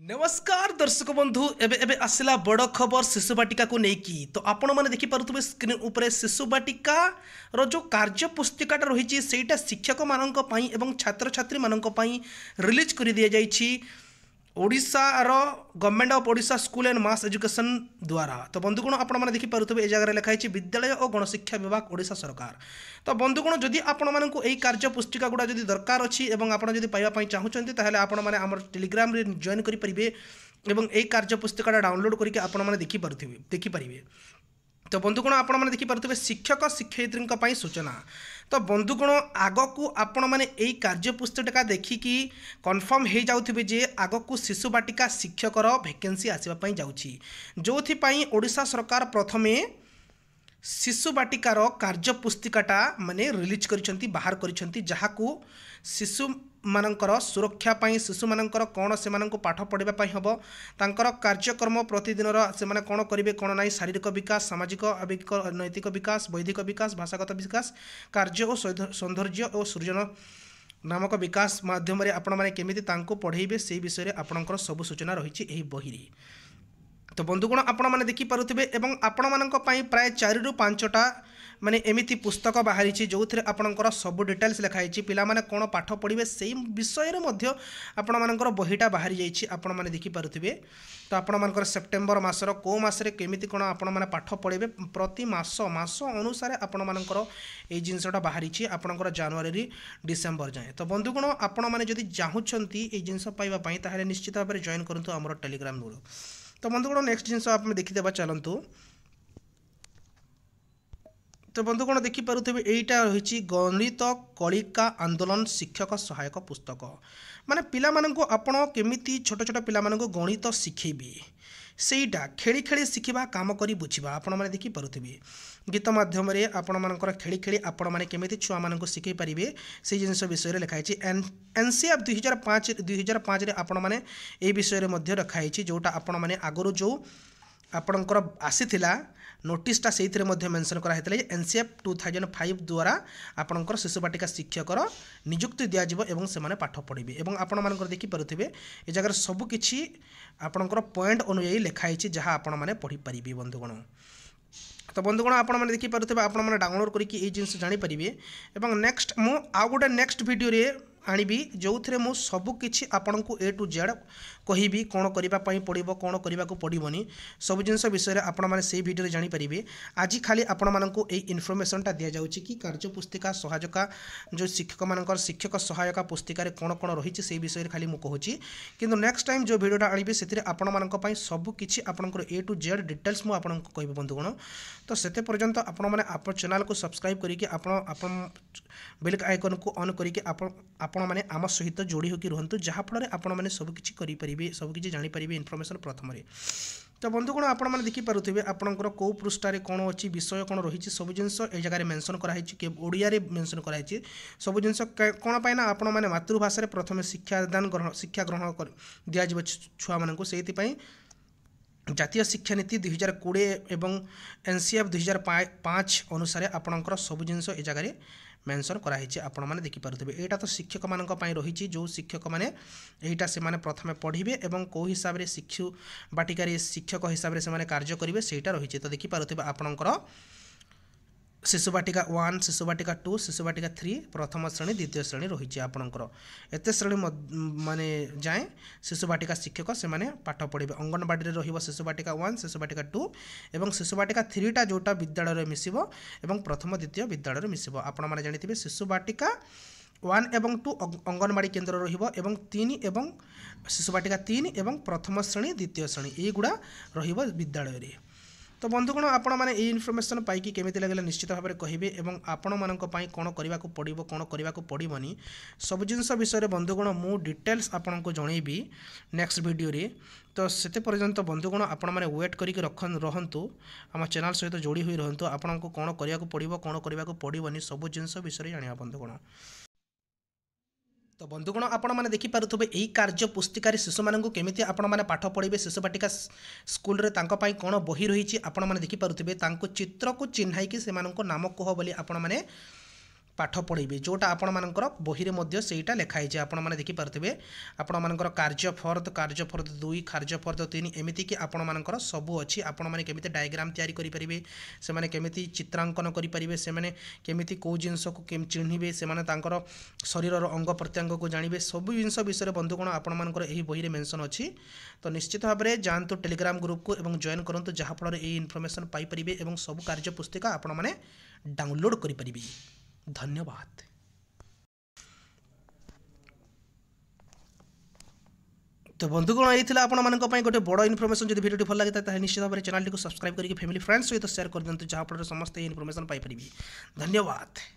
नमस्कार दर्शक बंधु एबे एबे आसला बड़ खबर शिशु बाटिका को लेकिन तो आपण मैंने देखिपे स्क्रीन उपर शिशु बाटिका रो जो कार्य पुस्तिकाटा रही सेटा शिक्षक मानक पई एवं छात्र छात्री मानक पई रिलीज कर दिया जाइछि ओडिशार government of Odisha school and mass education द्वारा। तो बंधुगण आपण मैंने देखिपे ए जगह लिखाई विद्यालय और गणशिक्षा विभाग ओडिशा सरकार। तो बंधुगण जदि आपण मानक यही कार्य पुस्तिका गुड़ा जदि दरकार अच्छी और आपड़ जदि पाइबा चाहूँगी ताहले आपण मैंने आम टेलीग्राम रे जॉइन करेंगे एवं यही कार्य पुस्तिकाटा डाउनलोड करके आपण मैंने देखिपारे। तो बंधुगण आपण मैंने देखिपे शिक्षक शिक्षयित्री सूचना। तो बंधुगण आग को आपण मैंने यही कार्य पुस्तक देखिकी कन्फर्म हो जाउथिबे जे आग को शिशु बाटिका शिक्षकर वैकेंसी आसवाई जाउछि जो ओडिशा सरकार प्रथमे शिशु बाटिकार कार्य पुस्तिकाटा माने रिलीज करिसेंती बाहर करिसेंती जहाकू शिशु मानकर सुरक्षा पाई शिशु मानकर कौन से पाठ पढ़ाई पाई हम तांकर कार्यक्रम प्रतिदिन से कौन करेंगे कौन ना शारीरिक विकास सामाजिक आवेगिक नैतिक विकास बौद्धिक विकास भाषागत विकास कार्य और सौंदर्य और सृजन नामक विकास माध्यम आपण मैंने केमिति तांको पढ़ेबे से विषय में आपणकर सब सूचना रही बही। तो बंधुगण आपण मैंने देखिपे एवं आपण मानक पई प्राय 4 ରୁ 5टा माने एमिति पुस्तक बाहरी जो थे आपणकर सब डिटेल्स लिखाई पिला माने कौन पाठ पढ़े से विषय में आपण मानकर बहीटा बाहरी जाइए आपण मैंने देखिपे। तो आपण मानकर सेप्टेम्बर मासर को मासरे केमिति कौन आपण मैंने पाठ पढ़े प्रति मास अनुसार आपण मानकर ये जिनसटा बाहरी आपणकर जनवरी डिसेम्बर जाए। तो बंधुगण आपण मैंने जदि चाहूँगी ये जिनस पाइबापी ताहले निश्चित भाव में जॉइन करूँ आम टेलीग्राम ग्रुप। तो बंधुगण नेक्स्ट जिनस आप देखीदेवा चलतु। तो बंधुगण देखिपे यहीटा रही गणित कलिका आंदोलन शिक्षक सहायक पुस्तक माने पिला मानको आपण केमिति छोट छोट पिला मानको गणित शिखेबे सेटा खेली खेली शिखा काम करी बुझा आपण मैंने देखिपे गीत माध्यम आपण मानकर खेली खेली आपण मैंने केमिति छुआ मानको शिखई पारिबे से जिनस विषय लिखाई एनसीएफ 2005 रे आपण मैंने ये विषय में रखाई जोटा आपण मैंने आगु जो आपणकर आसीथिला नोटिसटा से मेंशन कराई एनसीएफ 2005 द्वारा आपणकर शिशु बाटिका शिक्षकर नियुक्ति दिज्व एवं से पाठ पढ़े एवं आपण मानकर देखिपे ये जगह सबकि आपणकर पॉइंट अनुयायी लिखाई जहाँ आपण मैंने पढ़ी पारे बंधुगण। तो बंधुगण आपण मैंने देखिपे आपण मैंने डाउनलोड करके जिन जानीपारे एवं नेक्स्ट मु आउ गोटे नेक्स्ट वीडियो रे आनिबी जो थे मु सबकि आपण को A to Z कहि कौन करने पड़ो कौन करने को पड़ोनी सब जिन विषय में आपण मैंने से भिडियो जानीपारे। आज खाली आपण मानक इनफर्मेशनटा दि जाऊँगी कि कार्य पुस्तिका सहायका जो शिक्षक मानकर शिक्षक सहायका पुस्तिका कौन कौन रही से विषय खाली मुझे कहूँ कि नेक्स्ट टाइम जो भिडियोटा आनिबी से आपण मानक सबकि आपंकर A to Z डिटेल्स मुझे कहि बंधुगण। तो से पर्यंत आपण मैंने आप चैनल को सब्सक्राइब करके आपण बेल आइकन को ऑन करके आपण मैंने आम सहित जोड़ी होकर रुहतु जहाँफल आपण मैंने सबकि करेंगे सबकि जानीपारे इनफर्मेशन प्रथम। तो बंधुगण आपण मैंने देखिपे आपंकर कौ पृष्ठार कौन अच्छी विषय कौन रही सब जिन जगह मेंशन कराई ओडिया मेंशन कराई सब जिन कौन पाइना आपण मैंने मातृभाषा प्रथम शिक्षा ग्रहण दिज्व छुआ मानू से जातीय शिक्षा नीति 2020 एवं एनसीएफ 2005 अनुसार आपणकर सब जिन जगह मेंशन कराई आपण मैंने देखिपे। यहाँ तो शिक्षक मानक रही जो शिक्षक मैंने यहीटा से प्रथम पढ़े और कौ हिसाब से शिशु बाटिकार शिक्षक हिसाब से कार्य करेंगे सेटा रही। तो देखिपे आपणकर शिशु बाटिका 1 शिशु बाटिका 2 शिशु बाटिका 3 प्रथम श्रेणी द्वितीय श्रेणी रही आपणकर एत श्रेणी माने जाए शिशु बाटिका शिक्षक से माने पाठ पढ़े अंगनवाड़ी रे शिशु बाटिका 1 शिशु बाटिका 2 और शिशु बाटिका 3टा जोटा विद्यालय मिसिबो एवं प्रथम द्वितीय विद्यालय मिसिबो। आपण माने जानिथिबे शिशु बाटिका 1 एवं 2 अंगनवाड़ी केन्द्र रहिबो एवं 3 एवं शिशु बाटिका 3 एवं प्रथम श्रेणी द्वितीय श्रेणी ये गुड़ा रहिबो विद्यालय रे। तो बंधुगण आपण मैंने ये इनफर्मेशन पाई केमी लगे निश्चित भाव में कहे और आपण मानक कौन करने को पड़ो कौन करने को पड़ोनी सब जिनस विषय में बंधुगण मु डिटेल्स आपन को जनइबी नेक्स्ट वीडियो रे। तो से पर्यंत बंधुगण आपण मैंने वेट करके रहतु आम चैनल सहित जोड़ी हुई रहतु आपन को कौन करने को पड़ो कौन करने को पड़ोनी सब जिनस विषय जाना बंधुगण। तो बंधुगण आपण मैंने देखिपे यही कार्य पुस्तिकार शिशु मानू केमिति आपण मैंने पाठ पढ़े शिशु बाटिका स्कूल रे तांको पाई कौन बही रही आपण मैंने देखिपे चित्र को चिन्हाई से नाम कह बोली आपण मैंने पाठ पढ़ेबे जोटा आपण मानकर बही रे मध्य सेटा लिखाई जे आपण माने देखि पारथिबे आपण मानकर कार्य फर्द 2 कार्य फर्द 3 एमिति कि आपण मानकर सबु अछि आपण माने केमिति डायग्राम तयारी करि परिबे से माने केमिति चित्रांकन करि परिबे से माने केमिति को जिंस को केम चिन्हिबे से माने तांकर शरीर रो अंग प्रत्यंग को जानिबे सब जिंस विषय बंधुगण आपण मानकर एही बही रे मेंशन अछि तो निश्चित भाव में जानतु टेलीग्राम ग्रुप को एवं जॉइन करंतु जहाँ फल ए इनफॉरमेशन पाई परिबे एवं सब कार्य पुस्तिका आपण माने डाउनलोड करि परिबे। धन्यवाद। तो बंधुगण ये आपण मानक पई गोटे बड़ इनफॉरमेशन जदि वीडियो भल लगे ताहे निश्चित भाव में चैनल को सब्सक्राइब करके फैमिली फ्रेंड्स सहित शेयर कर दियंतु जहाँ फल समस्त इनफॉरमेशन पाई परिबे। धन्यवाद।